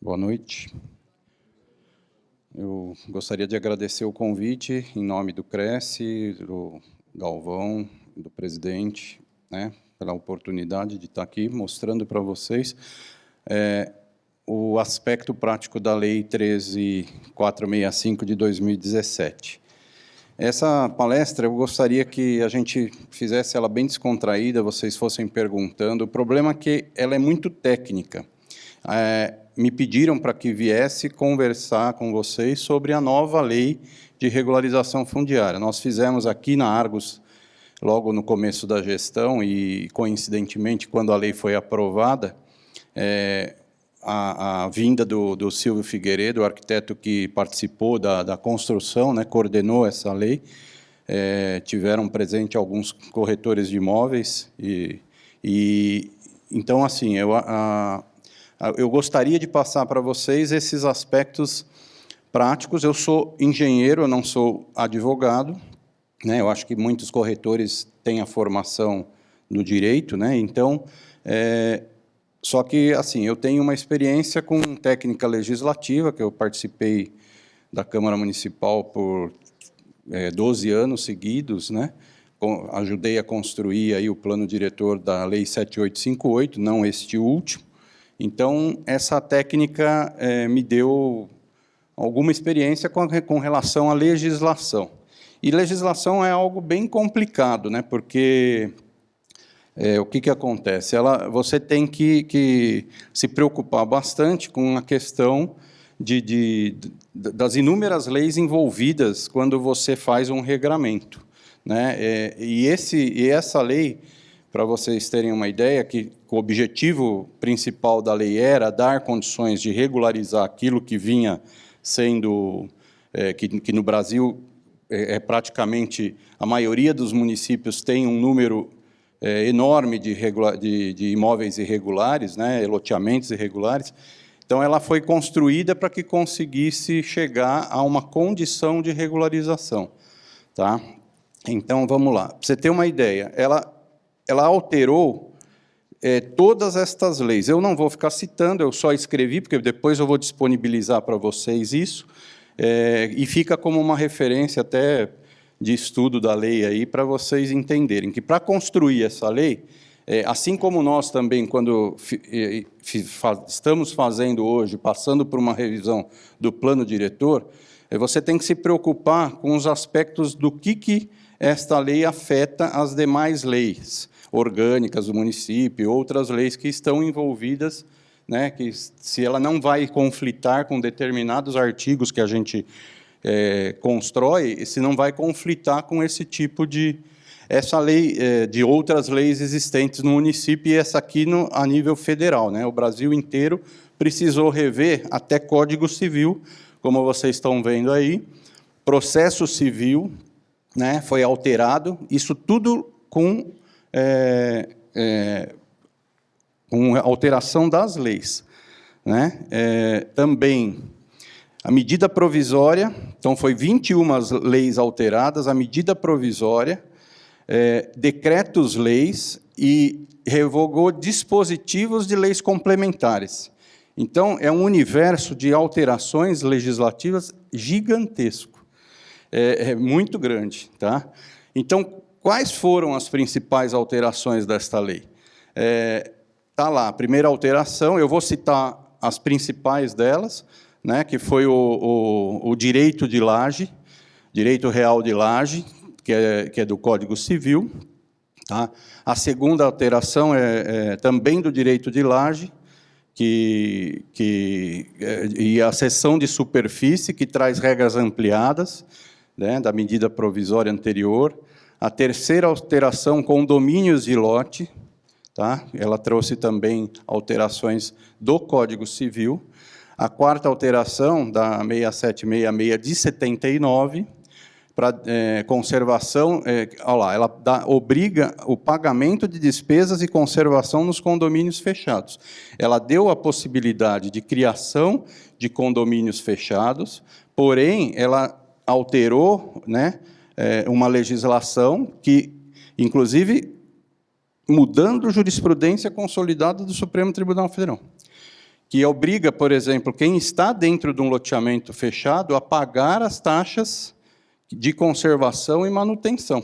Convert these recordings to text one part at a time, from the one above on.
Boa noite. Eu gostaria de agradecer o convite em nome do Cresce, do Galvão, do presidente, pela oportunidade de estar aqui mostrando para vocês o aspecto prático da Lei 13.465 de 2017. Essa palestra, eu gostaria que a gente fizesse ela bem descontraída, vocês fossem perguntando. O problema é que ela é muito técnica. Me pediram para que viesse conversar com vocês sobre a nova lei de regularização fundiária. Nós fizemos aqui na Argos, logo no começo da gestão, e, coincidentemente, quando a lei foi aprovada, a vinda do Silvio Figueiredo, o arquiteto que participou da construção, coordenou essa lei, tiveram presente alguns corretores de imóveis, então, assim, eu gostaria de passar para vocês esses aspectos práticos. Eu sou engenheiro, eu não sou advogado, eu acho que muitos corretores têm a formação no direito, então, só que, assim, eu tenho uma experiência com técnica legislativa, que eu participei da Câmara Municipal por 12 anos seguidos, ajudei a construir aí o plano diretor da Lei 7858, não este último. Então, essa técnica me deu alguma experiência com relação à legislação. E legislação é algo bem complicado, porque o que acontece? Você tem que se preocupar bastante com a questão das inúmeras leis envolvidas quando você faz um regramento. E essa lei, para vocês terem uma ideia, que o objetivo principal da lei era dar condições de regularizar aquilo que vinha sendo, que no Brasil praticamente a maioria dos municípios tem um número enorme de imóveis irregulares, loteamentos irregulares. Então, ela foi construída para que conseguisse chegar a uma condição de regularização. Tá? Então, vamos lá. Para você ter uma ideia, ela alterou todas estas leis. Eu não vou ficar citando, eu só escrevi, porque depois eu vou disponibilizar para vocês isso, e fica como uma referência até de estudo da lei aí, para vocês entenderem que, para construir essa lei, assim como nós também, quando estamos fazendo hoje, passando por uma revisão do plano diretor, você tem que se preocupar com os aspectos do que esta lei afeta as demais leis orgânicas do município, outras leis que estão envolvidas, que se ela não vai conflitar com determinados artigos que a gente constrói, se não vai conflitar com esse tipo essa lei, de outras leis existentes no município, e essa aqui a nível federal. O Brasil inteiro precisou rever até Código Civil, como vocês estão vendo aí, processo civil, foi alterado, isso tudo com alteração das leis. Também, a medida provisória, então, foi 21 leis alteradas, a medida provisória, decretos-leis e revogou dispositivos de leis complementares. Então, é um universo de alterações legislativas gigantesco, muito grande. Tá? Então, quais foram as principais alterações desta lei? Está lá, a primeira alteração, eu vou citar as principais delas, que foi o direito de laje, direito real de laje, que é do Código Civil. Tá? A segunda alteração também do direito de laje, e a seção de superfície, que traz regras ampliadas, da medida provisória anterior. A terceira alteração, condomínios de lote, tá? Ela trouxe também alterações do Código Civil. A quarta alteração, da 6766 de 79, para conservação, ela obriga o pagamento de despesas e conservação nos condomínios fechados. Ela deu a possibilidade de criação de condomínios fechados, porém, ela alterou, uma legislação que, inclusive, mudando jurisprudência consolidada do Supremo Tribunal Federal, que obriga, por exemplo, quem está dentro de um loteamento fechado a pagar as taxas de conservação e manutenção.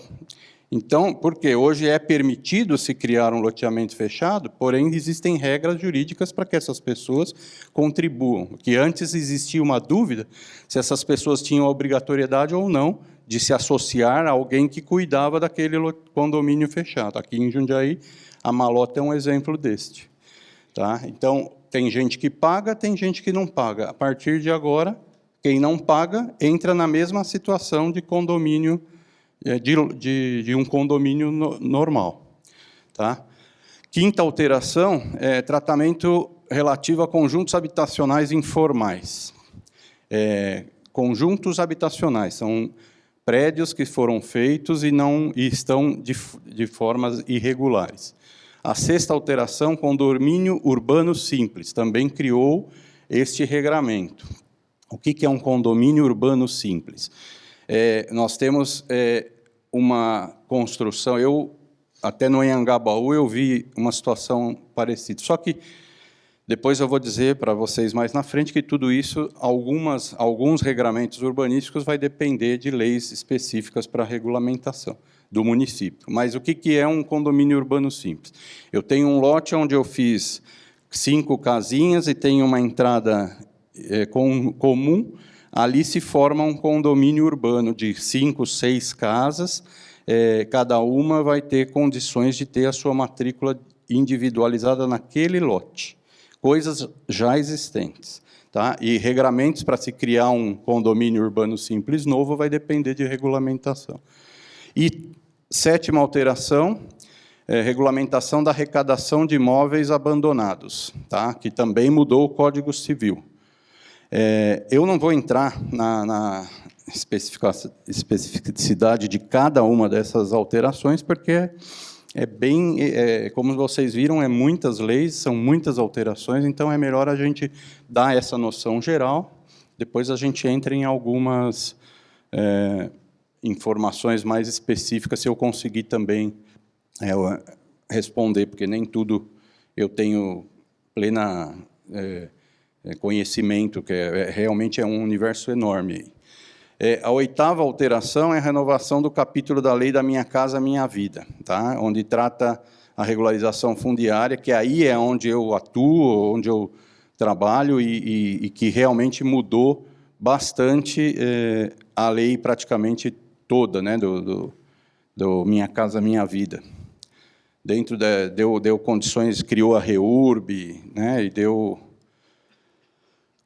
Então, porque hoje é permitido se criar um loteamento fechado, porém existem regras jurídicas para que essas pessoas contribuam. Que antes existia uma dúvida se essas pessoas tinham a obrigatoriedade ou não de se associar a alguém que cuidava daquele condomínio fechado. Aqui em Jundiaí, a Malota é um exemplo deste. Tá? Então, tem gente que paga, tem gente que não paga. A partir de agora, quem não paga entra na mesma situação de condomínio, de um condomínio normal. Tá? Quinta alteração é tratamento relativo a conjuntos habitacionais informais. Conjuntos habitacionais são prédios que foram feitos e estão de formas irregulares. A sexta alteração, condomínio urbano simples, também criou este regramento. O que é um condomínio urbano simples? Nós temos uma construção, até no Anhangabaú eu vi uma situação parecida, só que depois eu vou dizer para vocês mais na frente que tudo isso, alguns regramentos urbanísticos vai depender de leis específicas para a regulamentação do município. Mas o que é um condomínio urbano simples? Eu tenho um lote onde eu fiz 5 casinhas e tenho uma entrada comum, ali se forma um condomínio urbano de 5, 6 casas, cada uma vai ter condições de ter a sua matrícula individualizada naquele lote. Coisas já existentes. Tá? E regramentos para se criar um condomínio urbano simples novo vai depender de regulamentação. E sétima alteração, regulamentação da arrecadação de imóveis abandonados, tá? Que também mudou o Código Civil. Eu não vou entrar na especificidade de cada uma dessas alterações, porque como vocês viram, muitas leis, são muitas alterações, então é melhor a gente dar essa noção geral, depois a gente entra em algumas informações mais específicas, se eu conseguir também responder, porque nem tudo eu tenho plena conhecimento, que realmente é um universo enorme. A oitava alteração é a renovação do capítulo da Lei da Minha Casa Minha Vida, tá? Onde trata a regularização fundiária, que aí é onde eu atuo, onde eu trabalho, e que realmente mudou bastante a lei praticamente toda, né, do Minha Casa Minha Vida. Deu condições, criou a REURB, né, e deu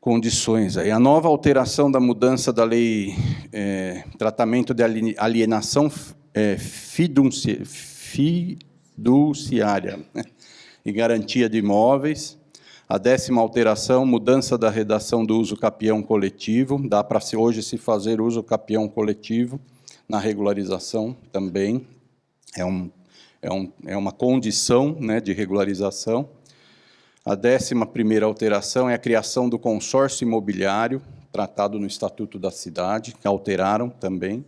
condições. Aí, a nova alteração da mudança da lei, tratamento de alienação fiduciária, né, e garantia de imóveis. A 10ª alteração, mudança da redação do uso capião coletivo. Dá para hoje se fazer uso capião coletivo na regularização também. É uma condição, né, de regularização. A 11ª alteração é a criação do consórcio imobiliário, tratado no Estatuto da Cidade, que alteraram também.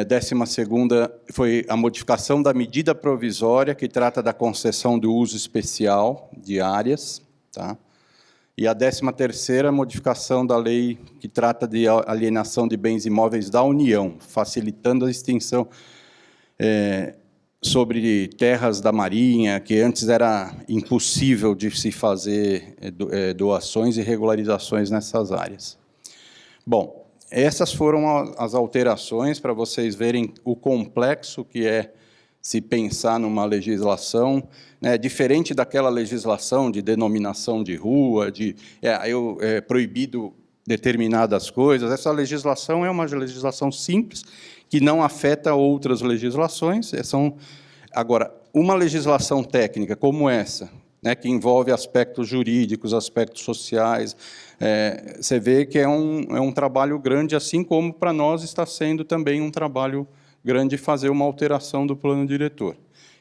12ª foi a modificação da medida provisória, que trata da concessão do uso especial de áreas. Tá? E a 13ª, modificação da lei que trata de alienação de bens imóveis da União, facilitando a extinção sobre terras da Marinha, que antes era impossível de se fazer doações e regularizações nessas áreas. Bom, essas foram as alterações para vocês verem o complexo que é se pensar numa legislação, né, diferente daquela legislação de denominação de rua, proibido determinadas coisas. Essa legislação é uma legislação simples, que não afeta outras legislações. Agora, uma legislação técnica como essa, né, que envolve aspectos jurídicos, aspectos sociais, você vê que é um trabalho grande, assim como para nós está sendo também um trabalho grande fazer uma alteração do plano diretor.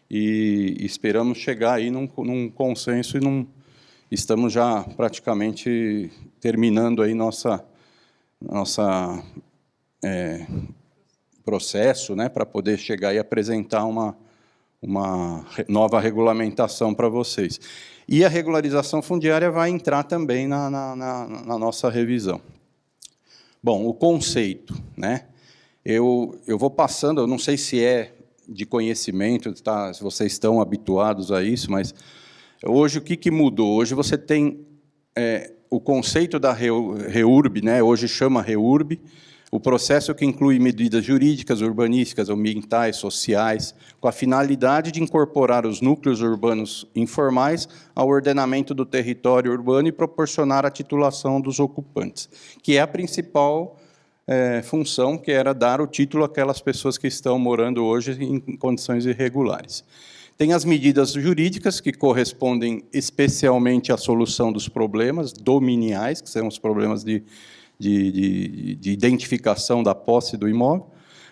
E esperamos chegar aí num consenso e estamos já praticamente terminando aí nossa processo, né, para poder chegar e apresentar nova regulamentação para vocês. E a regularização fundiária vai entrar também na nossa revisão. Bom, o conceito, né? Eu vou passando, eu não sei se é de conhecimento, tá, se vocês estão habituados a isso, mas hoje o que mudou? Hoje você tem o conceito da REURB, né? Hoje chama REURB, o processo que inclui medidas jurídicas, urbanísticas, ambientais, sociais, com a finalidade de incorporar os núcleos urbanos informais ao ordenamento do território urbano e proporcionar a titulação dos ocupantes, que é a principal função, que era dar o título àquelas pessoas que estão morando hoje em condições irregulares. Tem as medidas jurídicas, que correspondem especialmente à solução dos problemas dominiais, que são os problemas de identificação da posse do imóvel,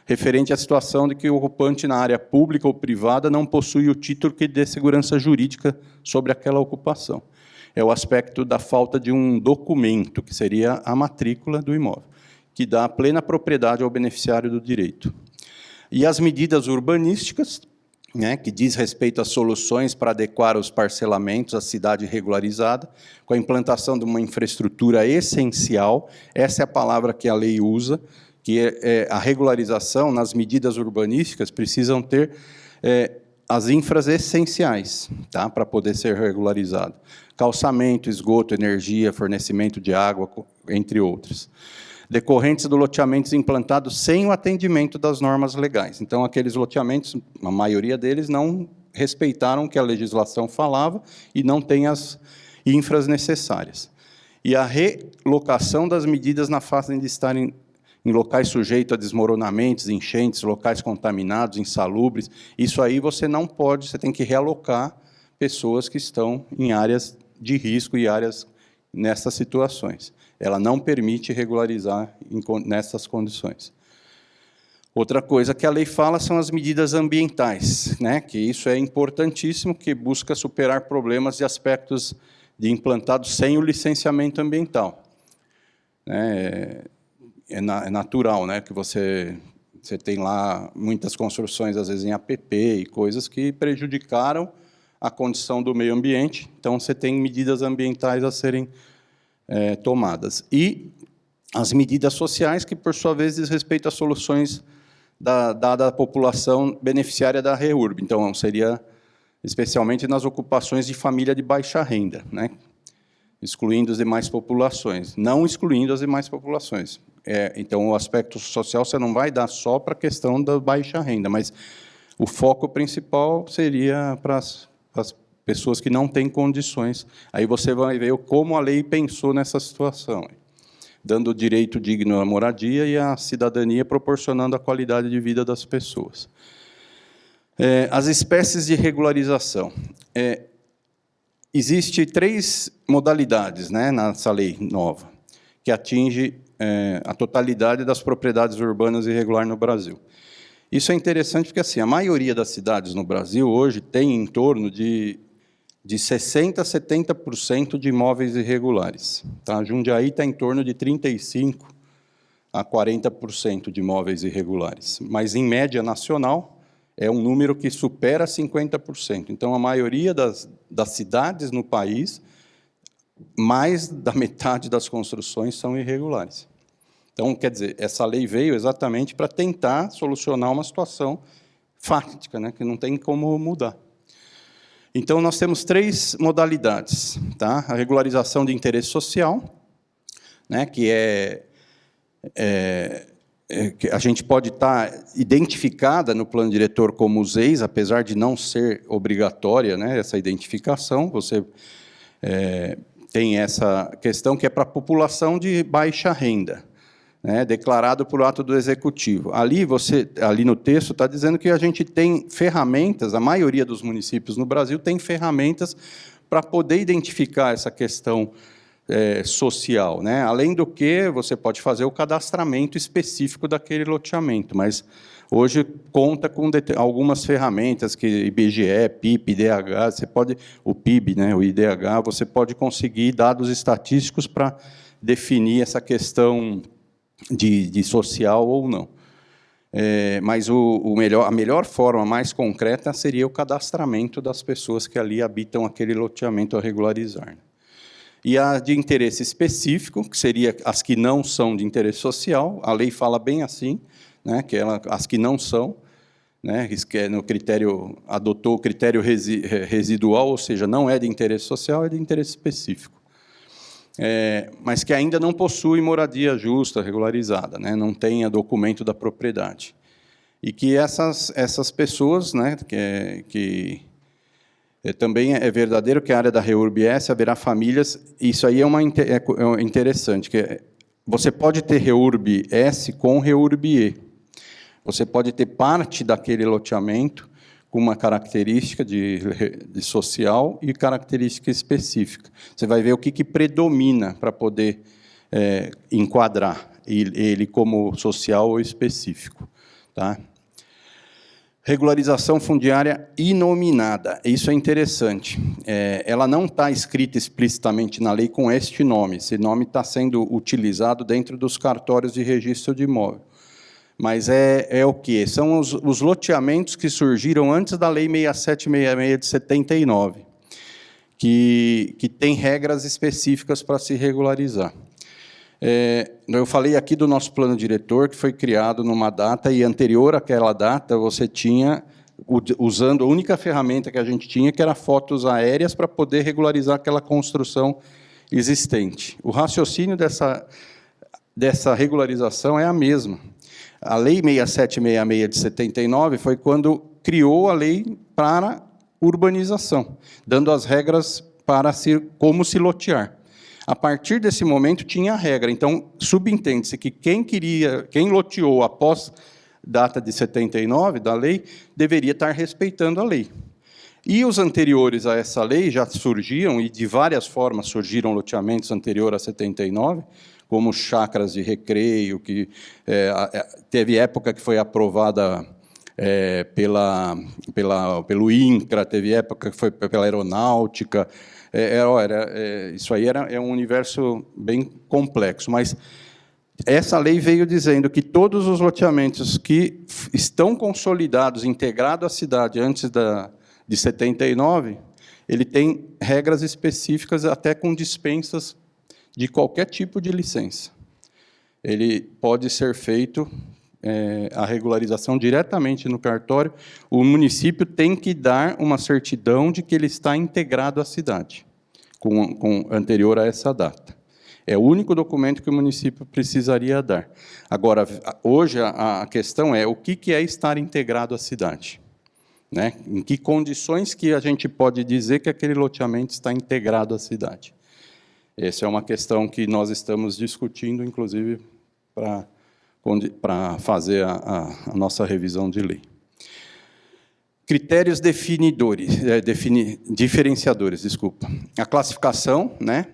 referente à situação de que o ocupante na área pública ou privada não possui o título que dê segurança jurídica sobre aquela ocupação. É o aspecto da falta de um documento, que seria a matrícula do imóvel, que dá plena propriedade ao beneficiário do direito. E as medidas urbanísticas, né, que diz respeito às soluções para adequar os parcelamentos à cidade regularizada, com a implantação de uma infraestrutura essencial, essa é a palavra que a lei usa, que a regularização nas medidas urbanísticas precisam ter as infras essenciais, tá, para poder ser regularizado. Calçamento, esgoto, energia, fornecimento de água, entre outros, decorrentes do loteamentos implantados sem o atendimento das normas legais. Então, aqueles loteamentos, a maioria deles, não respeitaram o que a legislação falava e não tem as infras necessárias. E a relocação das medidas na fase de estarem em locais sujeitos a desmoronamentos, enchentes, locais contaminados, insalubres. Isso aí você não pode, você tem que realocar pessoas que estão em áreas de risco e áreas nessas situações. Ela não permite regularizar nessas condições. Outra coisa que a lei fala são as medidas ambientais, né? Que isso é importantíssimo, que busca superar problemas e aspectos de implantados sem o licenciamento ambiental. É natural, né? Que você tem lá muitas construções, às vezes em APP, e coisas que prejudicaram a condição do meio ambiente, então você tem medidas ambientais a serem tomadas. E as medidas sociais, que, por sua vez, diz respeito às soluções da população beneficiária da REURB. Então, seria especialmente nas ocupações de família de baixa renda, né? Excluindo as demais populações, não excluindo as demais populações. Então, o aspecto social você não vai dar só para a questão da baixa renda, mas o foco principal seria para as pessoas que não têm condições. Aí você vai ver como a lei pensou nessa situação, dando o direito digno à moradia e à cidadania, proporcionando a qualidade de vida das pessoas. As espécies de regularização. Existem 3 modalidades, né, nessa lei nova, que atinge a totalidade das propriedades urbanas irregulares no Brasil. Isso é interessante porque, assim, a maioria das cidades no Brasil hoje tem em torno de 60% a 70% de imóveis irregulares. Tá? Jundiaí está em torno de 35% a 40% de imóveis irregulares. Mas, em média nacional, é um número que supera 50%. Então, a maioria das cidades no país, mais da metade das construções são irregulares. Então, quer dizer, essa lei veio exatamente para tentar solucionar uma situação fática, né, que não tem como mudar. Então, nós temos 3 modalidades. Tá? A regularização de interesse social, né, que que a gente pode estar identificada no plano diretor como os EIs, apesar de não ser obrigatória, né, essa identificação. Você tem essa questão que é para a população de baixa renda, né, declarado por ato do Executivo. Ali no texto está dizendo que a gente tem ferramentas, a maioria dos municípios no Brasil tem ferramentas para poder identificar essa questão social, né? Além do que, você pode fazer o cadastramento específico daquele loteamento, mas hoje conta com algumas ferramentas, que IBGE, PIB, IDH, você pode, o PIB, né, o IDH, você pode conseguir dados estatísticos para definir essa questão de social ou não. Mas a melhor forma, mais concreta, seria o cadastramento das pessoas que ali habitam aquele loteamento a regularizar. E a de interesse específico, que seria as que não são de interesse social, a lei fala bem assim, né, que as que não são, né, que no critério, adotou o critério residual, ou seja, não é de interesse social, é de interesse específico. Mas que ainda não possui moradia justa, regularizada, né, não tenha documento da propriedade. E que essas pessoas, né, também é verdadeiro que a área da REURB-S haverá famílias, isso aí é interessante, que você pode ter REURB-S com REURB-E. Você pode ter parte daquele loteamento com uma característica de social e característica específica. Você vai ver o que predomina para poder enquadrar ele como social ou específico. Tá? Regularização fundiária inominada. Isso é interessante. Ela não está escrita explicitamente na lei com este nome. Esse nome está sendo utilizado dentro dos cartórios de registro de imóvel. Mas é o quê? São os loteamentos que surgiram antes da Lei 6766 de 79, que tem regras específicas para se regularizar. Eu falei aqui do nosso plano diretor, que foi criado numa data, e anterior àquela data, você tinha, usando a única ferramenta que a gente tinha, que era fotos aéreas, para poder regularizar aquela construção existente. O raciocínio dessa regularização é a mesma. A Lei 6766 de 79 foi quando criou a lei para urbanização, dando as regras para como se lotear. A partir desse momento, tinha a regra. Então, subentende-se que quem loteou após data de 79 da lei, deveria estar respeitando a lei. E os anteriores a essa lei já surgiam, e de várias formas surgiram loteamentos anteriores a 79, como chácaras de recreio, que teve época que foi aprovada pelo INCRA, teve época que foi pela aeronáutica. Isso aí é um universo bem complexo, mas essa lei veio dizendo que todos os loteamentos que estão consolidados, integrados à cidade antes de 79, ele tem regras específicas, até com dispensas de qualquer tipo de licença. Ele pode ser feito a regularização diretamente no cartório. O município tem que dar uma certidão de que ele está integrado à cidade, anterior a essa data. É o único documento que o município precisaria dar. Agora, hoje, a questão é o que é estar integrado à cidade, né? Em que condições que a gente pode dizer que aquele loteamento está integrado à cidade? Essa é uma questão que nós estamos discutindo, inclusive, para fazer a nossa revisão de lei. Critérios diferenciadores, desculpa. A classificação, né?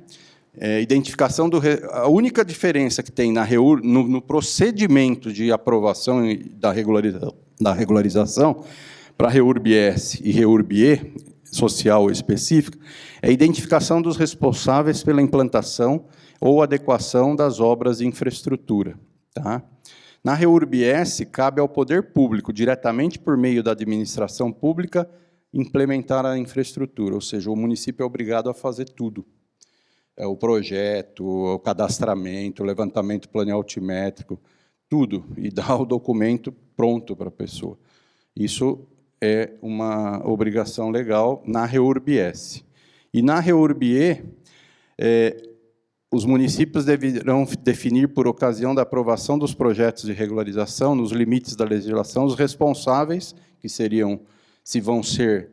Identificação a única diferença que tem no procedimento de aprovação da regularização para REURB-S e REURB-E, social ou específica, é a identificação dos responsáveis pela implantação ou adequação das obras de infraestrutura. Tá? Na REURB-S, cabe ao poder público, diretamente por meio da administração pública, implementar a infraestrutura, ou seja, o município é obrigado a fazer tudo. O projeto, o cadastramento, o levantamento planealtimétrico, tudo, e dar o documento pronto para a pessoa. Isso é uma obrigação legal na REURB-S. E na REURB-E, os municípios deverão definir, por ocasião da aprovação dos projetos de regularização, nos limites da legislação, os responsáveis, que seriam, se vão ser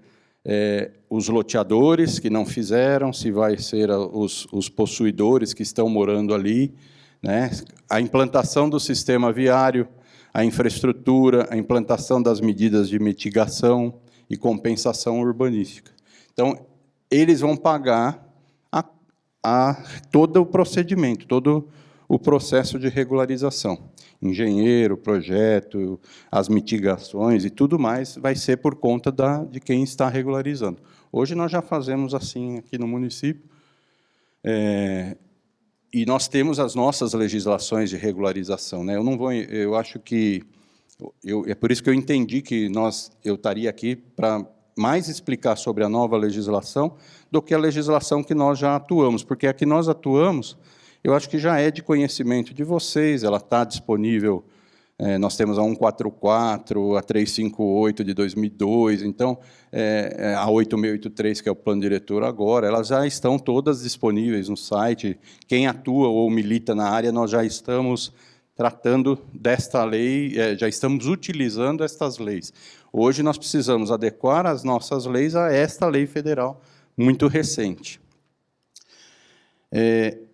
os loteadores que não fizeram, se vai ser os possuidores que estão morando ali, né? A implantação do sistema viário, a infraestrutura, a implantação das medidas de mitigação e compensação urbanística. Então, eles vão pagar todo o procedimento, todo o processo de regularização. Engenheiro, projeto, as mitigações e tudo mais vai ser por conta de quem está regularizando. Hoje nós já fazemos assim aqui no município, e nós temos as nossas legislações de regularização, né? Eu acho que É por isso que eu entendi que eu estaria aqui para mais explicar sobre a nova legislação do que a legislação que nós já atuamos, porque a que nós atuamos, eu acho que já é de conhecimento de vocês, ela está disponível, nós temos a 144, a 358 de 2002, então, a 8683, que é o plano diretor agora, elas já estão todas disponíveis no site. Quem atua ou milita na área, nós já estamos tratando desta lei, já estamos utilizando estas leis. Hoje nós precisamos adequar as nossas leis a esta lei federal muito recente.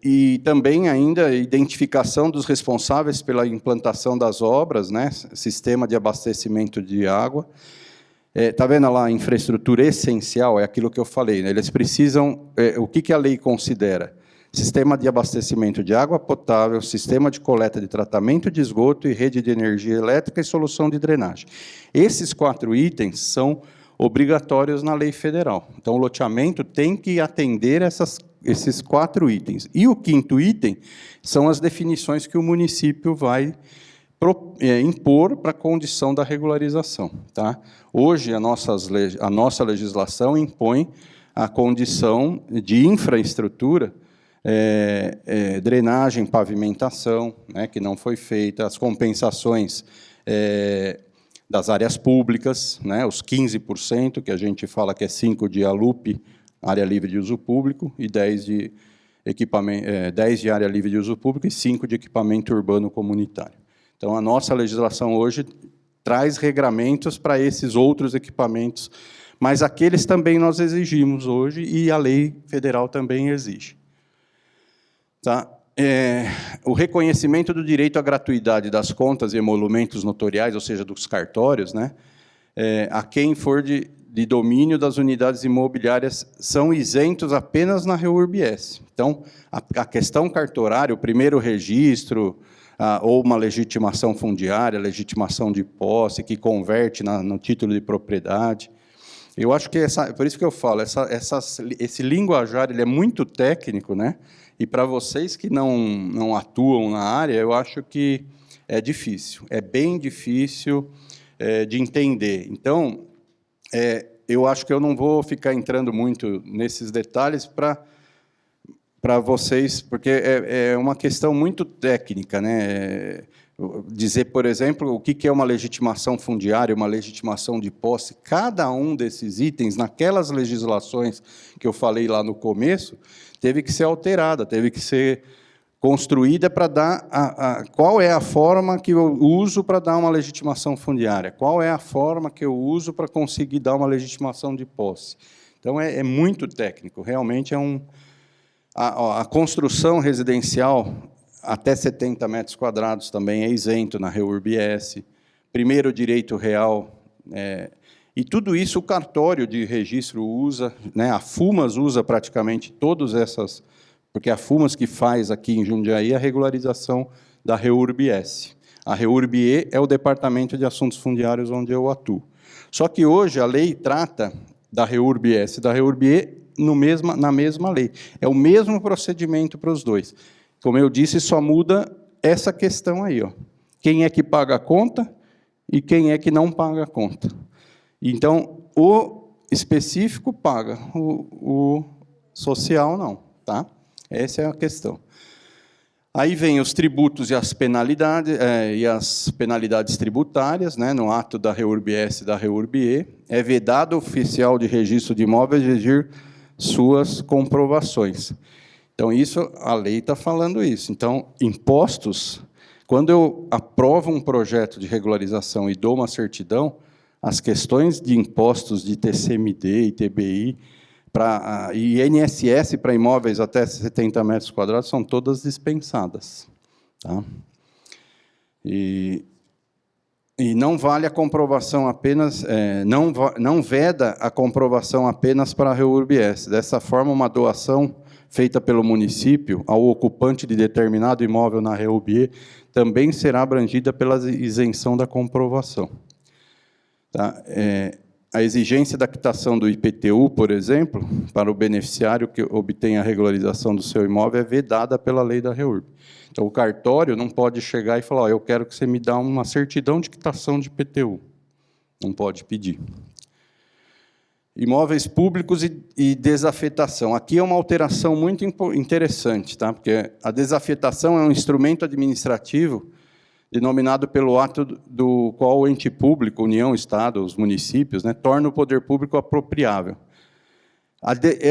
E também ainda a identificação dos responsáveis pela implantação das obras, né? Sistema de abastecimento de água. Está vendo lá a infraestrutura essencial? É aquilo que eu falei, né? Eles precisam... o que a lei considera? Sistema de abastecimento de água potável, sistema de coleta de tratamento de esgoto e rede de energia elétrica e solução de drenagem. Esses 4 itens são obrigatórios na lei federal. Então, o loteamento tem que atender esses 4 itens. E o 5º item são as definições que o município vai impor para a condição da regularização. Tá? Hoje, a nossa legislação impõe a condição de infraestrutura, drenagem, pavimentação, né, que não foi feita, as compensações das áreas públicas, né, os 15%, que a gente fala que é 5% de ALUP, área livre de uso público, e 10% de equipamento, 10% de área livre de uso público e 5% de equipamento urbano comunitário. Então, a nossa legislação hoje traz regramentos para esses outros equipamentos, mas aqueles também nós exigimos hoje, e a lei federal também exige. Tá? O reconhecimento do direito à gratuidade das contas e emolumentos notoriais, ou seja, dos cartórios, né, a quem for de domínio das unidades imobiliárias, são isentos apenas na REURB-S. Então, a questão cartorária, o primeiro registro, ou uma legitimação fundiária, legitimação de posse, que converte no título de propriedade. Eu acho que, por isso que eu falo, esse linguajar ele é muito técnico, né? E para vocês que não atuam na área, eu acho que é difícil, é bem difícil de entender. Então, eu acho que eu não vou ficar entrando muito nesses detalhes para vocês, porque é uma questão muito técnica, né? Dizer, por exemplo, o que é uma legitimação fundiária, uma legitimação de posse, cada um desses itens, naquelas legislações que eu falei lá no começo, teve que ser alterada, teve que ser construída para dar qual é a forma que eu uso para dar uma legitimação fundiária, qual é a forma que eu uso para conseguir dar uma legitimação de posse. Então, é muito técnico, realmente a construção residencial até 70 metros quadrados também é isento na REURB-S, primeiro direito real, e tudo isso o cartório de registro usa, né, a FUMAS usa praticamente todas essas, porque a FUMAS que faz aqui em Jundiaí a regularização da REURB-S. A REURB-E é o Departamento de Assuntos Fundiários onde eu atuo. Só que hoje a lei trata da REURB-S e da REURB-E na mesma lei. É o mesmo procedimento para os dois. Como eu disse, só muda essa questão aí, ó. Quem é que paga a conta e quem é que não paga a conta. Então, o específico paga, o social não. Tá? Essa é a questão. Aí vem os tributos e as penalidades tributárias, né, no ato da REURB-S e da REURB-E. É vedado ao oficial de registro de imóveis exigir suas comprovações. Então, a lei está falando isso. Então, impostos, quando eu aprovo um projeto de regularização e dou uma certidão, as questões de impostos de TCMD e TBI e INSS para imóveis até 70 metros quadrados são todas dispensadas. Tá? E não vale a comprovação apenas, não veda a comprovação apenas para a REURB-S. Dessa forma, uma doação feita pelo município ao ocupante de determinado imóvel na REURB-E também será abrangida pela isenção da comprovação. Tá? a exigência da quitação do IPTU, por exemplo, para o beneficiário que obtém a regularização do seu imóvel, é vedada pela lei da REURB. Então, o cartório não pode chegar e falar: eu quero que você me dê uma certidão de quitação de IPTU. Não pode pedir. Imóveis públicos e desafetação. Aqui é uma alteração muito interessante, tá? Porque a desafetação é um instrumento administrativo denominado pelo ato do qual o ente público, União, Estado, os municípios, né, torna o poder público apropriável.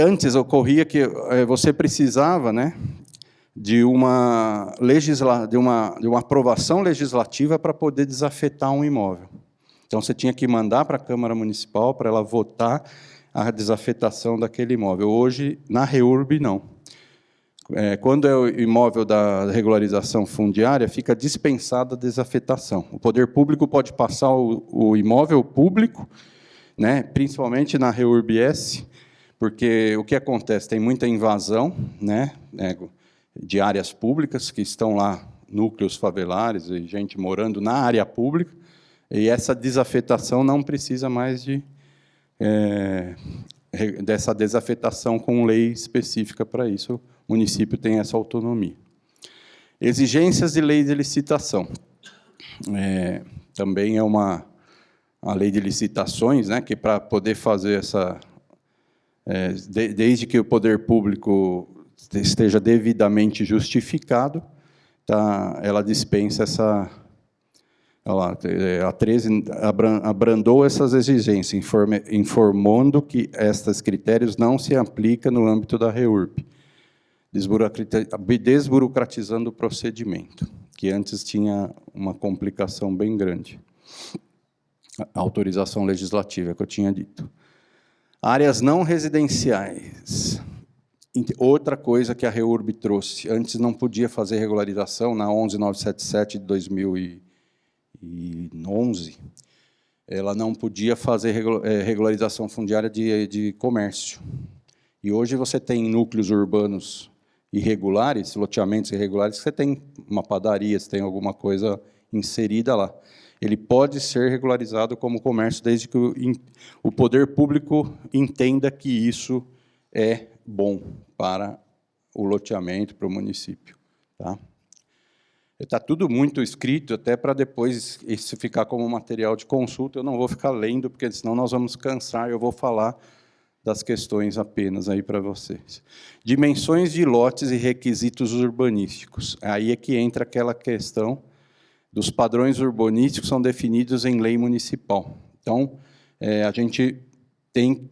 Antes ocorria que você precisava, né, de uma aprovação legislativa para poder desafetar um imóvel. Então, você tinha que mandar para a Câmara Municipal para ela votar a desafetação daquele imóvel. Hoje, na REURB, não. Quando é o imóvel da regularização fundiária, fica dispensada a desafetação. O poder público pode passar o imóvel público, né, principalmente na REURB-S, porque o que acontece? Tem muita invasão, né, de áreas públicas, que estão lá, núcleos favelares, e gente morando na área pública, e essa desafetação não precisa mais dessa desafetação com lei específica para isso. O município tem essa autonomia. Exigências de lei de licitação. Também é a lei de licitações, né, que para poder fazer essa... desde que o poder público esteja devidamente justificado, tá, ela dispensa essa... A 13 abrandou essas exigências, informando que estes critérios não se aplicam no âmbito da REURB, desburocratizando o procedimento, que antes tinha uma complicação bem grande. A autorização legislativa, que eu tinha dito. Áreas não residenciais. Outra coisa que a REURB trouxe. Antes não podia fazer regularização, na 11977 de 2011, ela não podia fazer regularização fundiária de comércio. E hoje você tem núcleos urbanos irregulares, loteamentos irregulares, você tem uma padaria, você tem alguma coisa inserida lá. Ele pode ser regularizado como comércio desde que o poder público entenda que isso é bom para o loteamento, para o município. Tá? Está tudo muito escrito, até para depois isso ficar como material de consulta. Eu não vou ficar lendo, porque senão nós vamos cansar, eu vou falar das questões apenas aí para vocês. Dimensões de lotes e requisitos urbanísticos. Aí é que entra aquela questão dos padrões urbanísticos que são definidos em lei municipal. Então, a gente tem...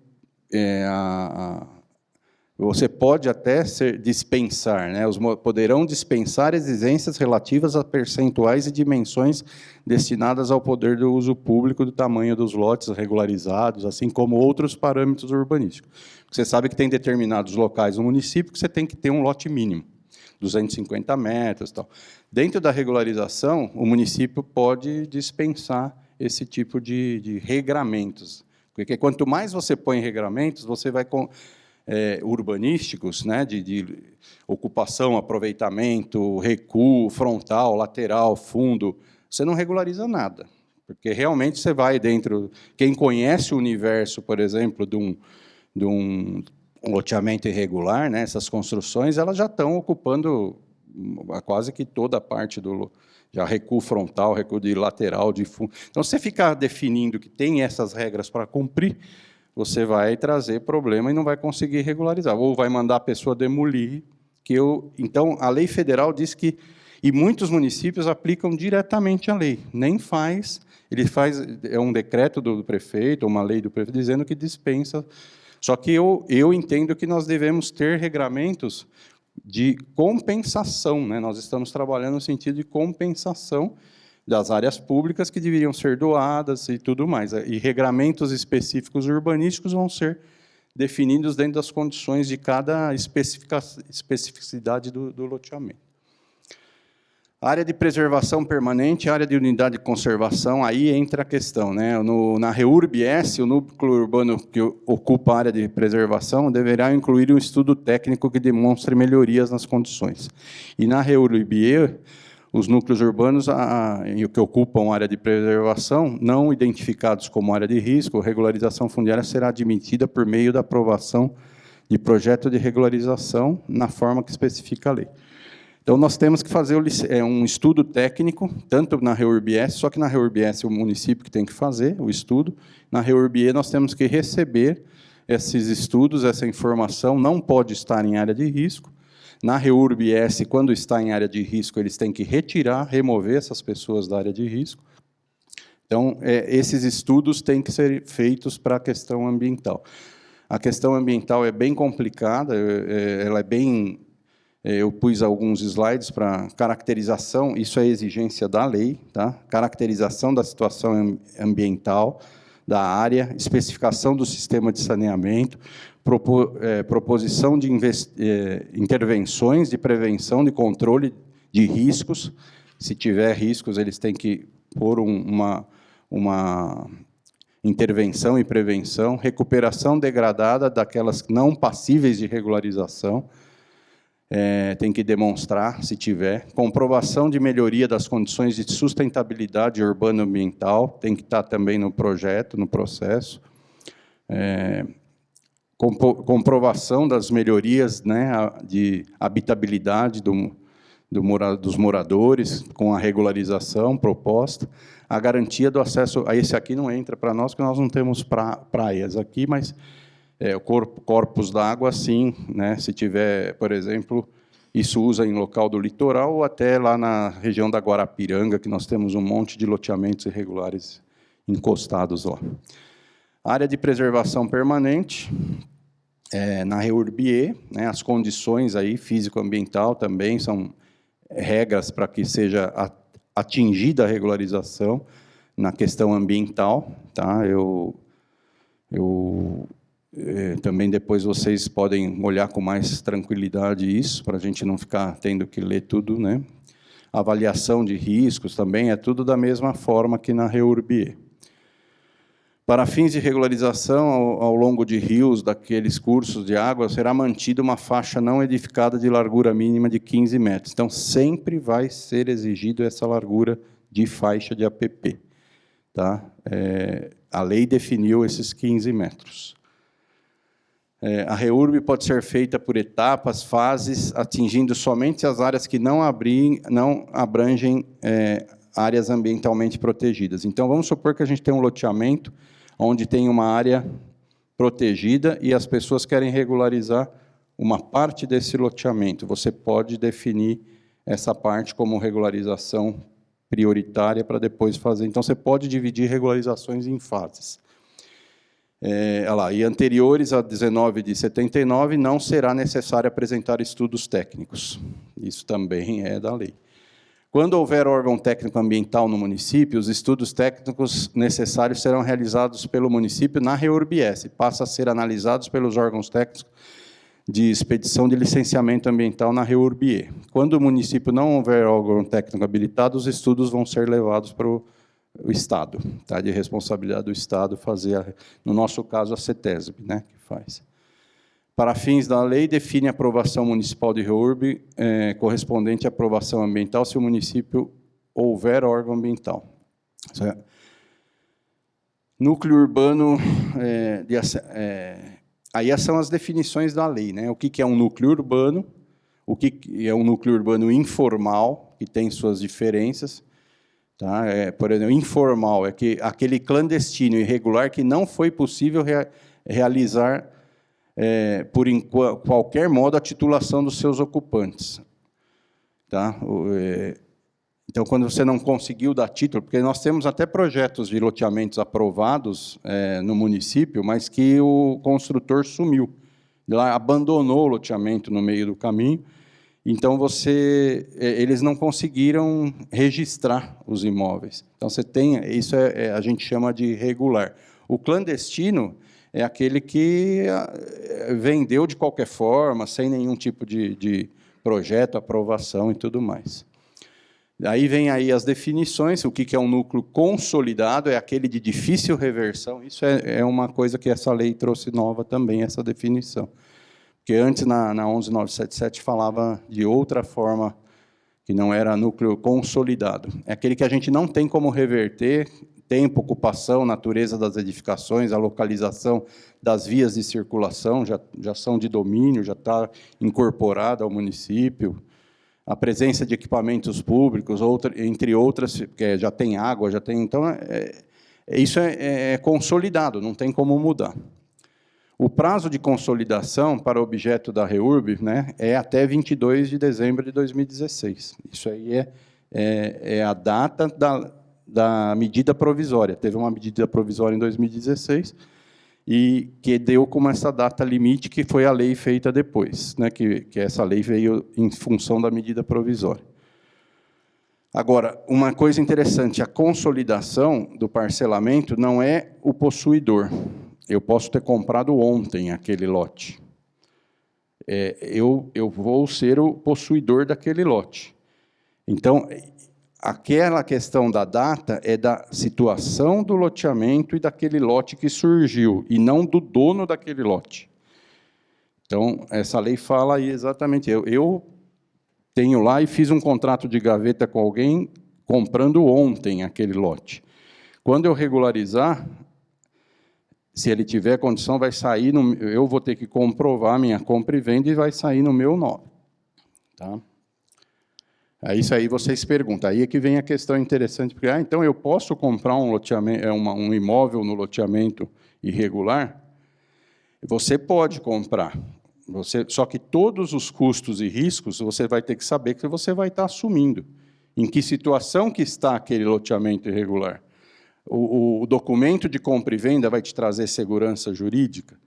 você pode até dispensar, né? Poderão dispensar exigências relativas a percentuais e dimensões destinadas ao poder do uso público do tamanho dos lotes regularizados, assim como outros parâmetros urbanísticos. Você sabe que tem determinados locais no município que você tem que ter um lote mínimo, 250 metros, tal. Dentro da regularização, o município pode dispensar esse tipo de regramentos, porque quanto mais você põe regramentos, você vai urbanísticos, né, de ocupação, aproveitamento, recuo, frontal, lateral, fundo, você não regulariza nada, porque realmente você vai dentro... Quem conhece o universo, por exemplo, de um loteamento irregular, né, essas construções, elas já estão ocupando quase que toda a parte do... Já recuo frontal, recuo de lateral, de fundo. Então, se você ficar definindo que tem essas regras para cumprir, você vai trazer problema e não vai conseguir regularizar, ou vai mandar a pessoa demolir. Então, a lei federal diz que... E muitos municípios aplicam diretamente a lei, nem faz... É um decreto do prefeito, uma lei do prefeito, dizendo que dispensa. Só que eu entendo que nós devemos ter regramentos de compensação, né? Nós estamos trabalhando no sentido de compensação das áreas públicas que deveriam ser doadas e tudo mais. E regramentos específicos urbanísticos vão ser definidos dentro das condições de cada especificidade do loteamento. Área de preservação permanente, área de unidade de conservação, aí entra a questão, né? Na REURB-S, o núcleo urbano que ocupa a área de preservação deverá incluir um estudo técnico que demonstre melhorias nas condições. E na REURB-E, os núcleos urbanos que ocupam área de preservação, não identificados como área de risco, a regularização fundiária será admitida por meio da aprovação de projeto de regularização na forma que especifica a lei. Então, nós temos que fazer um estudo técnico, tanto na REURB-S, só que na REURB-S é o município que tem que fazer o estudo, na REURB-E nós temos que receber esses estudos, essa informação, não pode estar em área de risco. Na REURB-S, quando está em área de risco, eles têm que retirar, remover essas pessoas da área de risco. Então, esses estudos têm que ser feitos para a questão ambiental. A questão ambiental é bem complicada, ela é bem... Eu pus alguns slides para caracterização, isso é exigência da lei, tá? Caracterização da situação ambiental da área, especificação do sistema de saneamento, proposição de intervenções de prevenção, de controle de riscos. Se tiver riscos, eles têm que pôr uma intervenção e prevenção, recuperação degradada daquelas não passíveis de regularização, tem que demonstrar, se tiver, comprovação de melhoria das condições de sustentabilidade urbano-ambiental, tem que estar também no projeto, no processo, comprovação das melhorias, né, de habitabilidade dos moradores, com a regularização proposta, a garantia do acesso, esse aqui não entra para nós, porque nós não temos praias aqui, mas corpos d'água, sim, né, se tiver, por exemplo, isso usa em local do litoral ou até lá na região da Guarapiranga, que nós temos um monte de loteamentos irregulares encostados lá. Área de preservação permanente, na REURB-E, né, as condições aí físico-ambiental também são regras para que seja atingida a regularização na questão ambiental, tá? Também depois vocês podem olhar com mais tranquilidade isso, para a gente não ficar tendo que ler tudo, né? Avaliação de riscos também é tudo da mesma forma que na REURB-E. Para fins de regularização ao longo de rios, daqueles cursos de água, será mantida uma faixa não edificada de largura mínima de 15 metros. Então, sempre vai ser exigido essa largura de faixa de APP. Tá? A lei definiu esses 15 metros. A REURB pode ser feita por etapas, fases, atingindo somente as áreas que não abrangem áreas ambientalmente protegidas. Então, vamos supor que a gente tem um loteamento onde tem uma área protegida e as pessoas querem regularizar uma parte desse loteamento. Você pode definir essa parte como regularização prioritária para depois fazer. Então, você pode dividir regularizações em fases. E anteriores a 19 de 79, não será necessário apresentar estudos técnicos. Isso também é da lei. Quando houver órgão técnico ambiental no município, os estudos técnicos necessários serão realizados pelo município na REURB-S, passa a ser analisados pelos órgãos técnicos de expedição de licenciamento ambiental na REURB-E. Quando o município não houver órgão técnico habilitado, os estudos vão ser levados para o Estado, tá? De responsabilidade do Estado fazer, no nosso caso, a CETESB, né, que faz. Para fins da lei, define a aprovação municipal de REURB correspondente à aprovação ambiental se o município houver órgão ambiental. Núcleo urbano, aí são as definições da lei, né? O que é um núcleo urbano, o que é um núcleo urbano informal, que tem suas diferenças. Tá? Por exemplo, informal é aquele clandestino, irregular, que não foi possível realizar, por qualquer modo, a titulação dos seus ocupantes. Tá? Então, quando você não conseguiu dar título, porque nós temos até projetos de loteamentos aprovados no município, mas que o construtor sumiu, abandonou o loteamento no meio do caminho. Então, eles não conseguiram registrar os imóveis. Então, você tem, isso a gente chama de irregular. O clandestino é aquele que vendeu de qualquer forma, sem nenhum tipo de projeto, aprovação e tudo mais. Aí vem aí as definições, o que é um núcleo consolidado, é aquele de difícil reversão. Isso é uma coisa que essa lei trouxe nova também, essa definição. Porque antes, na 11977, falava de outra forma, que não era núcleo consolidado. É aquele que a gente não tem como reverter, tempo, ocupação, natureza das edificações, a localização das vias de circulação, já são de domínio, já está incorporada ao município, a presença de equipamentos públicos, entre outras, porque já tem água, já tem... Então, isso é consolidado, não tem como mudar. O prazo de consolidação para o objeto da REURB, né, é até 22 de dezembro de 2016. Isso aí é a data da medida provisória. Teve uma medida provisória em 2016, e que deu como essa data limite, que foi a lei feita depois, né, que essa lei veio em função da medida provisória. Agora, uma coisa interessante, a consolidação do parcelamento não é o possuidor. Eu posso ter comprado ontem aquele lote. Eu vou ser o possuidor daquele lote. Então, aquela questão da data é da situação do loteamento e daquele lote que surgiu, e não do dono daquele lote. Então, essa lei fala aí exatamente. Eu tenho lá e fiz um contrato de gaveta com alguém comprando ontem aquele lote. Quando eu regularizar, se ele tiver condição, vai sair, eu vou ter que comprovar minha compra e venda e vai sair no meu nome. Tá? Isso aí vocês perguntam. Aí é que vem a questão interessante, porque então eu posso comprar um imóvel no loteamento irregular? Você pode comprar, só que todos os custos e riscos você vai ter que saber que você vai estar assumindo. Em que situação que está aquele loteamento irregular? O documento de compra e venda vai te trazer segurança jurídica,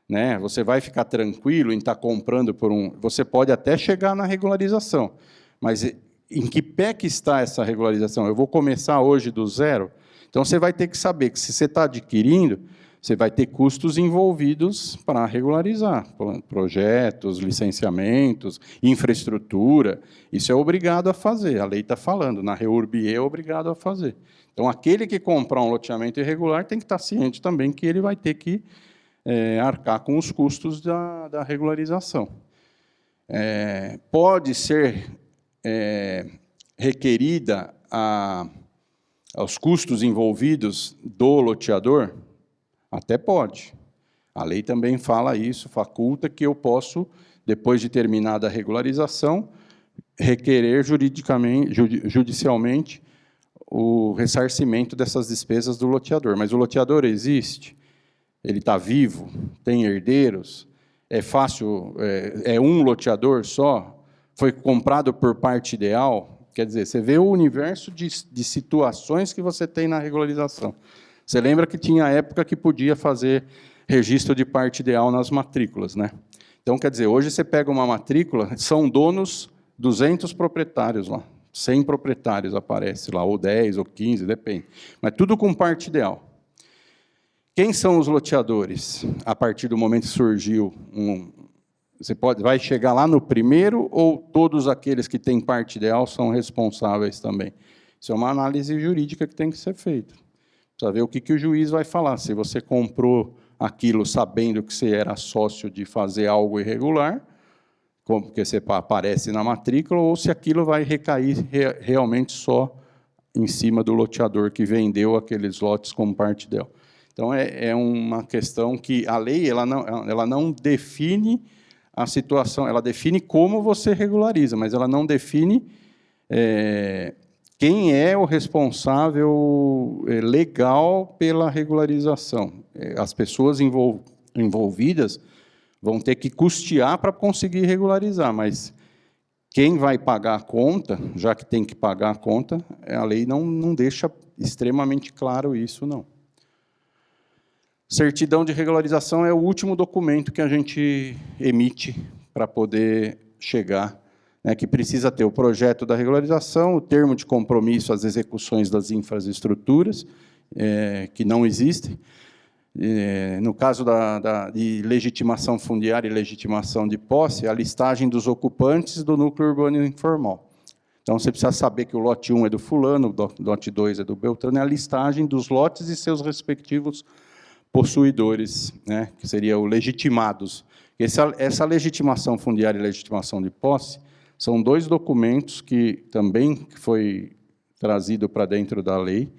né? Você vai ficar tranquilo em estar comprando por um... Você pode até chegar na regularização, mas em que pé que está essa regularização? Eu vou começar hoje do zero? Então, você vai ter que saber que, se você está adquirindo, você vai ter custos envolvidos para regularizar, projetos, licenciamentos, infraestrutura. Isso é obrigado a fazer, a lei está falando, na REURB é obrigado a fazer. Então, aquele que comprar um loteamento irregular tem que estar ciente também que ele vai ter que arcar com os custos da regularização. Pode ser requerida aos custos envolvidos do loteador? Até pode. A lei também fala isso, faculta que eu posso, depois de terminada a regularização, requerer judicialmente o ressarcimento dessas despesas do loteador. Mas o loteador existe? Ele está vivo? Tem herdeiros? É fácil? É um loteador só? Foi comprado por parte ideal? Quer dizer, você vê o universo de situações que você tem na regularização. Você lembra que tinha época que podia fazer registro de parte ideal nas matrículas, né? Então, quer dizer, hoje você pega uma matrícula, são donos 200 proprietários lá. 100 proprietários aparece lá, ou 10, ou 15, depende. Mas tudo com parte ideal. Quem são os loteadores? A partir do momento que surgiu vai chegar lá no primeiro, ou todos aqueles que têm parte ideal são responsáveis também? Isso é uma análise jurídica que tem que ser feita. Precisa ver o que o juiz vai falar. Se você comprou aquilo sabendo que você era sócio de fazer algo irregular, porque você aparece na matrícula, ou se aquilo vai recair realmente só em cima do loteador que vendeu aqueles lotes como parte dela. Então, é uma questão que a lei ela não define a situação, ela define como você regulariza, mas ela não define quem é o responsável legal pela regularização. As pessoas envolvidas vão ter que custear para conseguir regularizar, mas quem vai pagar a conta, já que tem que pagar a conta, a lei não deixa extremamente claro isso, não. Certidão de regularização é o último documento que a gente emite para poder chegar, né, que precisa ter o projeto da regularização, o termo de compromisso às execuções das infraestruturas, que não existem. No caso de legitimação fundiária e legitimação de posse, a listagem dos ocupantes do núcleo urbano informal. Então, você precisa saber que o lote 1 é do fulano, o lote 2 é do Beltrano, é a listagem dos lotes e seus respectivos possuidores, né, que seria o legitimados. Essa legitimação fundiária e legitimação de posse São 2 documentos que também foi trazido para dentro da lei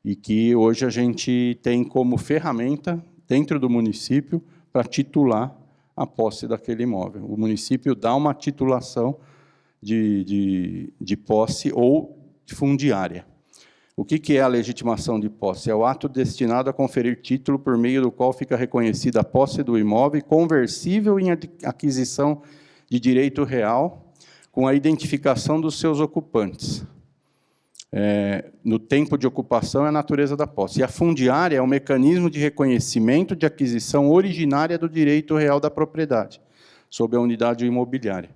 e que hoje a gente tem como ferramenta dentro do município para titular a posse daquele imóvel. O município dá uma titulação de posse ou de fundiária. O que é a legitimação de posse? É o ato destinado a conferir título por meio do qual fica reconhecida a posse do imóvel conversível em aquisição de direito real, com a identificação dos seus ocupantes. No tempo de ocupação é a natureza da posse. E a fundiária é um mecanismo de reconhecimento de aquisição originária do direito real da propriedade, sob a unidade imobiliária.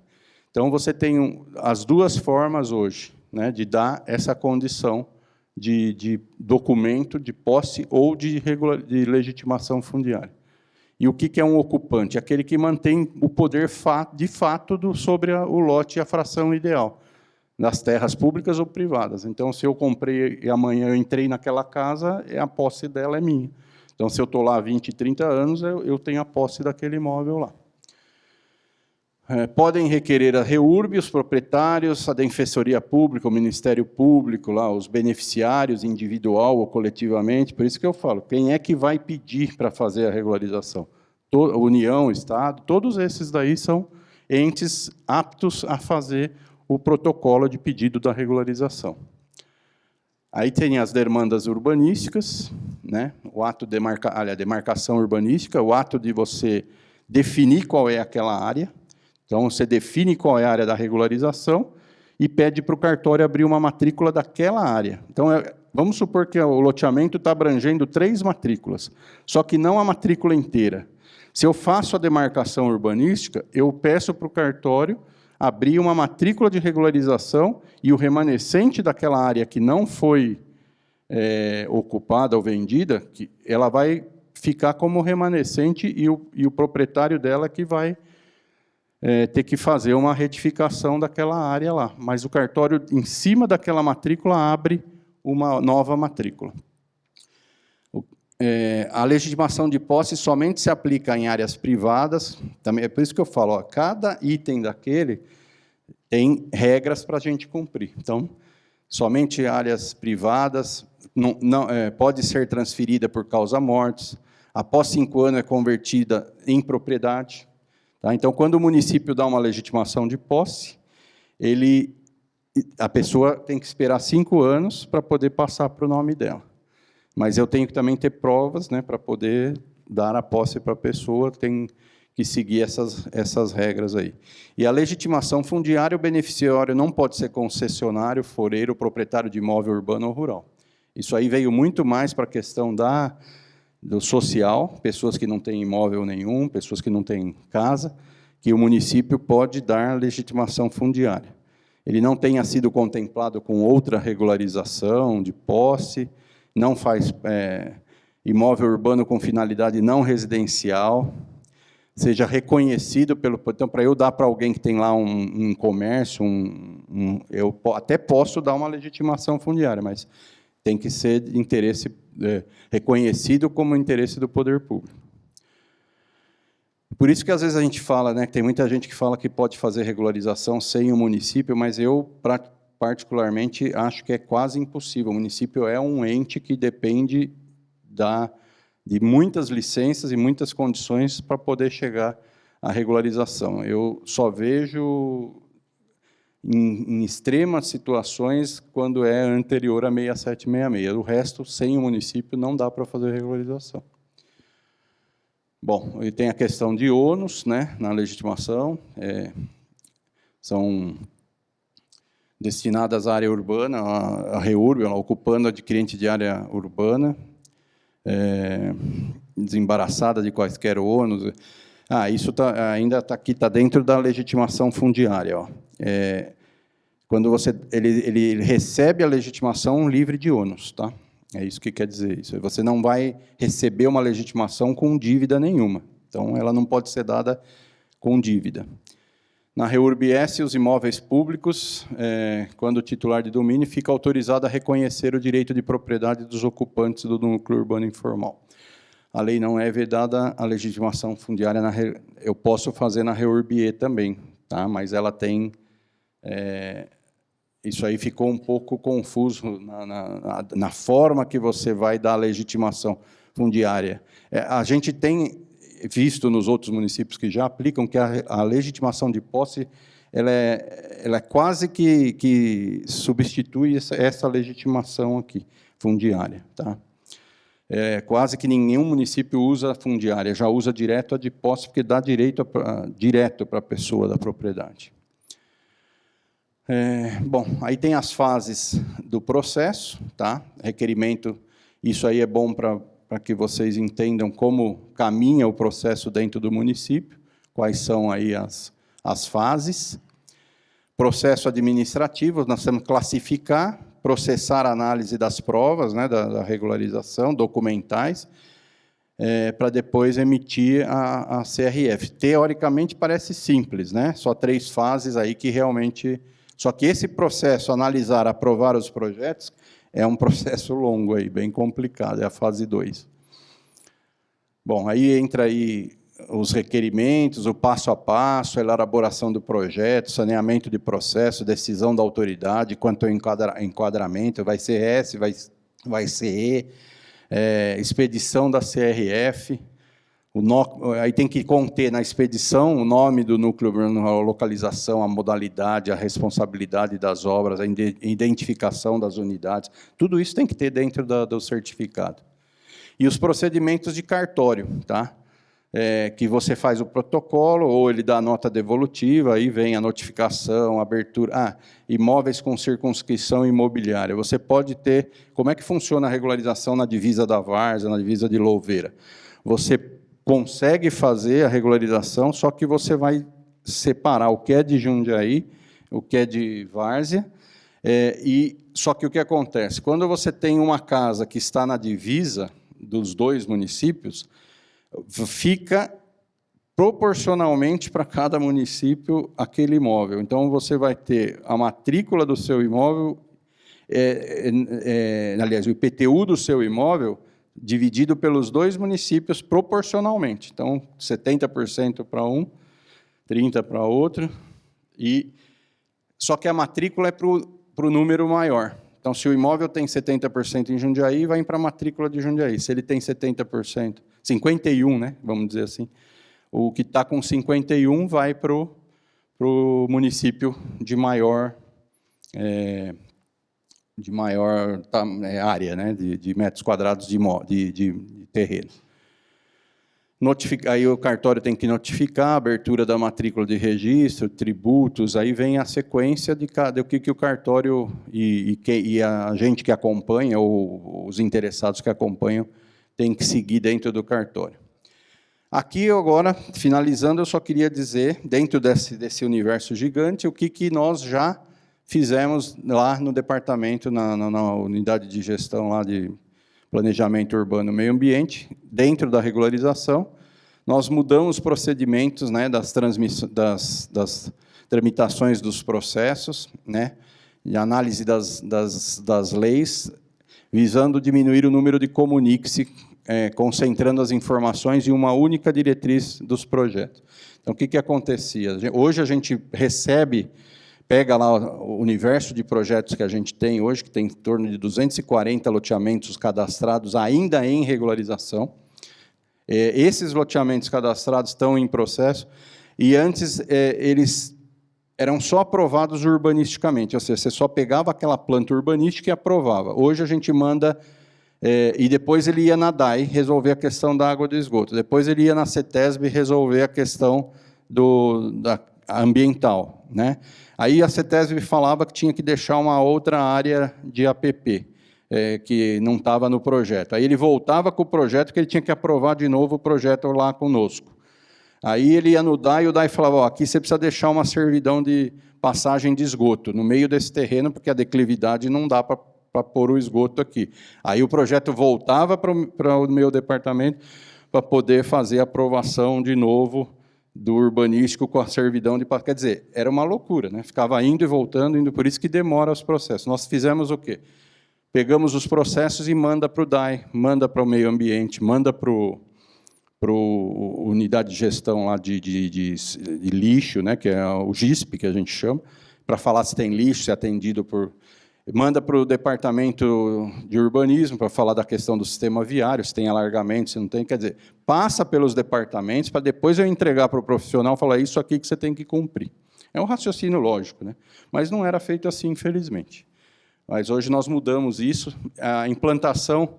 Então, você tem as 2 formas hoje, né, de dar essa condição de documento de posse ou de legitimação fundiária. E o que é um ocupante? Aquele que mantém o poder de fato sobre o lote e a fração ideal, nas terras públicas ou privadas. Então, se eu comprei e amanhã eu entrei naquela casa, a posse dela é minha. Então, se eu estou lá há 20, 30 anos, eu tenho a posse daquele imóvel lá. Podem requerer a REURB, os proprietários, a Defensoria Pública, o Ministério Público, lá, os beneficiários, individual ou coletivamente. Por isso que eu falo, quem é que vai pedir para fazer a regularização? União, Estado, todos esses daí são entes aptos a fazer o protocolo de pedido da regularização. Aí tem as demandas urbanísticas, né? O ato de demarcação urbanística, o ato de você definir qual é aquela área. Então, você define qual é a área da regularização e pede para o cartório abrir uma matrícula daquela área. Então, vamos supor que o loteamento está abrangendo 3 matrículas, só que não a matrícula inteira. Se eu faço a demarcação urbanística, eu peço para o cartório abrir uma matrícula de regularização e o remanescente daquela área que não foi ocupada ou vendida, ela vai ficar como remanescente e o proprietário dela que vai ter que fazer uma retificação daquela área lá. Mas o cartório, em cima daquela matrícula, abre uma nova matrícula. A legitimação de posse somente se aplica em áreas privadas. Também é por isso que eu falo, cada item daquele tem regras para a gente cumprir. Então, somente áreas privadas, pode ser transferida por causa-mortes, após 5 anos é convertida em propriedade. Tá? Então, quando o município dá uma legitimação de posse, a pessoa tem que esperar 5 anos para poder passar para o nome dela. Mas eu tenho que também ter provas, né, para poder dar a posse para a pessoa, tem que seguir essas regras aí. E a legitimação fundiária, o beneficiário não pode ser concessionário, foreiro, proprietário de imóvel urbano ou rural. Isso aí veio muito mais para a questão do social, pessoas que não têm imóvel nenhum, pessoas que não têm casa, que o município pode dar legitimação fundiária. Ele não tenha sido contemplado com outra regularização de posse, não faz imóvel urbano com finalidade não residencial, seja reconhecido pelo... Então, para eu dar para alguém que tem lá um comércio, eu até posso dar uma legitimação fundiária, mas tem que ser de interesse reconhecido como interesse do poder público. Por isso que, às vezes, a gente fala, né, que tem muita gente que fala que pode fazer regularização sem o município, mas eu, particularmente, acho que é quase impossível. O município é um ente que depende de muitas licenças e muitas condições para poder chegar à regularização. Eu só vejo em extremas situações quando é anterior a 6766. O resto, sem o município, não dá para fazer regularização. Bom, e tem a questão de ônus, né, na legitimação, são destinadas à área urbana, a REURB, ocupando adquirente de área urbana, desembaraçada de quaisquer ônus. Isso ainda está dentro da legitimação fundiária. Ó. Quando ele recebe a legitimação livre de ônus, tá? É isso que quer dizer isso. Você não vai receber uma legitimação com dívida nenhuma. Então, ela não pode ser dada com dívida. Na REURB-S, os imóveis públicos, quando o titular de domínio fica autorizado a reconhecer o direito de propriedade dos ocupantes do núcleo urbano informal. A lei não é vedada a legitimação fundiária, eu posso fazer na REURB-E também, tá? Mas ela tem Isso aí ficou um pouco confuso na forma que você vai dar a legitimação fundiária. A gente tem visto nos outros municípios que já aplicam que a legitimação de posse ela é quase que substitui essa legitimação aqui, fundiária. Tá? Quase que nenhum município usa fundiária, já usa direto a de posse, porque dá direito direto para a pessoa da propriedade. Bom, aí tem as fases do processo, tá? Requerimento, isso aí é bom para que vocês entendam como caminha o processo dentro do município, quais são aí as fases. Processo administrativo, nós temos que classificar, processar a análise das provas, né, da regularização, documentais, para depois emitir a CRF. Teoricamente, parece simples, né? Só 3 fases aí que realmente... Só que esse processo, analisar, aprovar os projetos, é um processo longo, aí, bem complicado, é a fase 2. Bom, aí entra aí os requerimentos, o passo a passo, a elaboração do projeto, saneamento de processo, decisão da autoridade, quanto ao enquadramento, vai ser S, vai ser E, expedição da CRF, aí tem que conter na expedição o nome do núcleo urbano, a localização, a modalidade, a responsabilidade das obras, a identificação das unidades, tudo isso tem que ter dentro do certificado. E os procedimentos de cartório, tá? Que você faz o protocolo, ou ele dá a nota devolutiva, aí vem a notificação, a abertura... imóveis com circunscrição imobiliária. Você pode ter... Como é que funciona a regularização na divisa da Várzea, na divisa de Louveira? Você consegue fazer a regularização, só que você vai separar o que é de Jundiaí, o que é de Várzea, só que o que acontece? Quando você tem uma casa que está na divisa dos 2 municípios, fica proporcionalmente para cada município aquele imóvel. Então, você vai ter a matrícula do seu imóvel, aliás, o IPTU do seu imóvel, dividido pelos 2 municípios proporcionalmente. Então, 70% para um, 30% para outro, só que a matrícula é para o número maior. Então, se o imóvel tem 70% em Jundiaí, vai para a matrícula de Jundiaí. Se ele tem 70%, 51%, né, vamos dizer assim, o que está com 51% vai para o município de maior área, né, de metros quadrados de terreno. Aí o cartório tem que notificar a abertura da matrícula de registro, tributos, aí vem a sequência do que o cartório e a gente que acompanha, ou os interessados que acompanham, tem que seguir dentro do cartório. Aqui, agora, finalizando, eu só queria dizer, dentro desse universo gigante, o que nós já fizemos lá no departamento, na unidade de gestão lá de planejamento urbano e meio ambiente, dentro da regularização, nós mudamos os procedimentos, né, das tramitações dos processos, né, e análise das leis, visando diminuir o número de comunique-se, concentrando as informações em uma única diretriz dos projetos. Então, o que acontecia? Hoje a gente recebe... Pega lá o universo de projetos que a gente tem hoje, que tem em torno de 240 loteamentos cadastrados ainda em regularização. Esses loteamentos cadastrados estão em processo, e antes eles eram só aprovados urbanisticamente, ou seja, você só pegava aquela planta urbanística e aprovava. Hoje a gente manda, e depois ele ia na DAI resolver a questão da água do esgoto, depois ele ia na CETESB resolver a questão da ambiental, né? Aí a CETESB falava que tinha que deixar uma outra área de APP, que não estava no projeto. Aí ele voltava com o projeto, que ele tinha que aprovar de novo o projeto lá conosco. Aí ele ia no DAI, e o DAI falava, aqui você precisa deixar uma servidão de passagem de esgoto no meio desse terreno, porque a declividade não dá para pôr o esgoto aqui. Aí o projeto voltava para o meu departamento para poder fazer a aprovação de novo do urbanístico com a servidão de... Quer dizer, era uma loucura, né? Ficava indo e voltando, por isso que demora os processos. Nós fizemos o quê? Pegamos os processos e manda para o DAI, manda para o meio ambiente, manda para unidade de gestão lá de lixo, né? Que é o GISP, que a gente chama, para falar se tem lixo, se é atendido por... Manda para o departamento de urbanismo para falar da questão do sistema viário, se tem alargamento, se não tem. Quer dizer, passa pelos departamentos para depois eu entregar para o profissional e falar isso aqui que você tem que cumprir. É um raciocínio lógico, né? Mas não era feito assim, infelizmente. Mas hoje nós mudamos isso. A implantação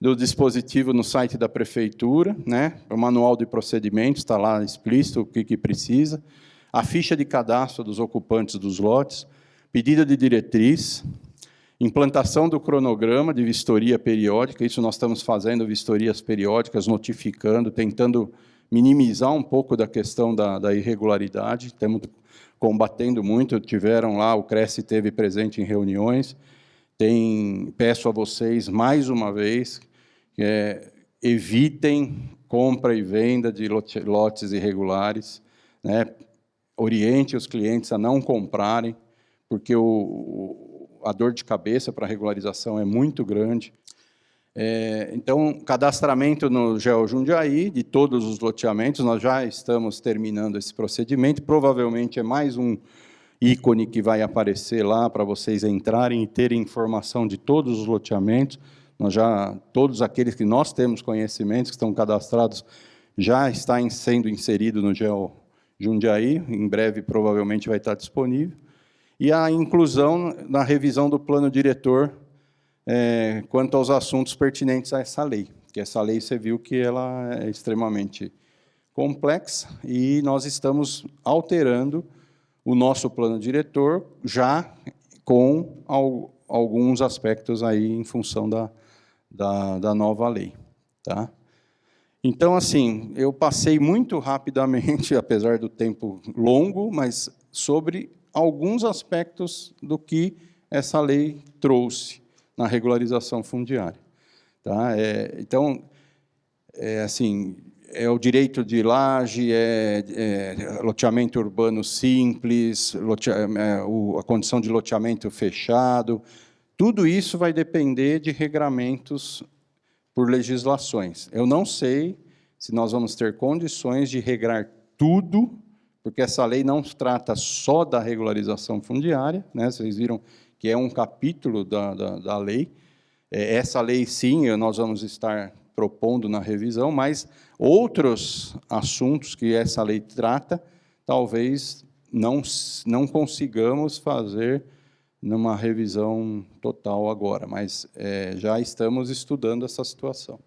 do dispositivo no site da prefeitura, né? O manual de procedimentos está lá explícito o que precisa. A ficha de cadastro dos ocupantes dos lotes, pedido de diretriz, implantação do cronograma de vistoria periódica, isso nós estamos fazendo vistorias periódicas, notificando, tentando minimizar um pouco da questão da irregularidade, estamos combatendo muito, tiveram lá, o Cresce esteve presente em reuniões, peço a vocês, mais uma vez, evitem compra e venda de lotes irregulares, né? Oriente os clientes a não comprarem, porque a dor de cabeça para a regularização é muito grande. Então, cadastramento no GEO Jundiaí, de todos os loteamentos, nós já estamos terminando esse procedimento, provavelmente é mais um ícone que vai aparecer lá para vocês entrarem e terem informação de todos os loteamentos. Todos aqueles que nós temos conhecimentos, que estão cadastrados, já está sendo inserido no GEO Jundiaí, em breve provavelmente vai estar disponível. E a inclusão na revisão do plano diretor quanto aos assuntos pertinentes a essa lei, que essa lei você viu que ela é extremamente complexa e nós estamos alterando o nosso plano diretor já com alguns aspectos aí em função da nova lei, tá? Então, assim, eu passei muito rapidamente, apesar do tempo longo, mas sobre alguns aspectos do que essa lei trouxe na regularização fundiária. Tá? Então, assim, é o direito de laje, loteamento urbano simples, a condição de loteamento fechado, tudo isso vai depender de regramentos por legislações. Eu não sei se nós vamos ter condições de regrar tudo, porque essa lei não trata só da regularização fundiária, né? Vocês viram que é um capítulo da lei. Essa lei, sim, nós vamos estar propondo na revisão, mas outros assuntos que essa lei trata, talvez não consigamos fazer numa revisão total agora, mas já estamos estudando essa situação.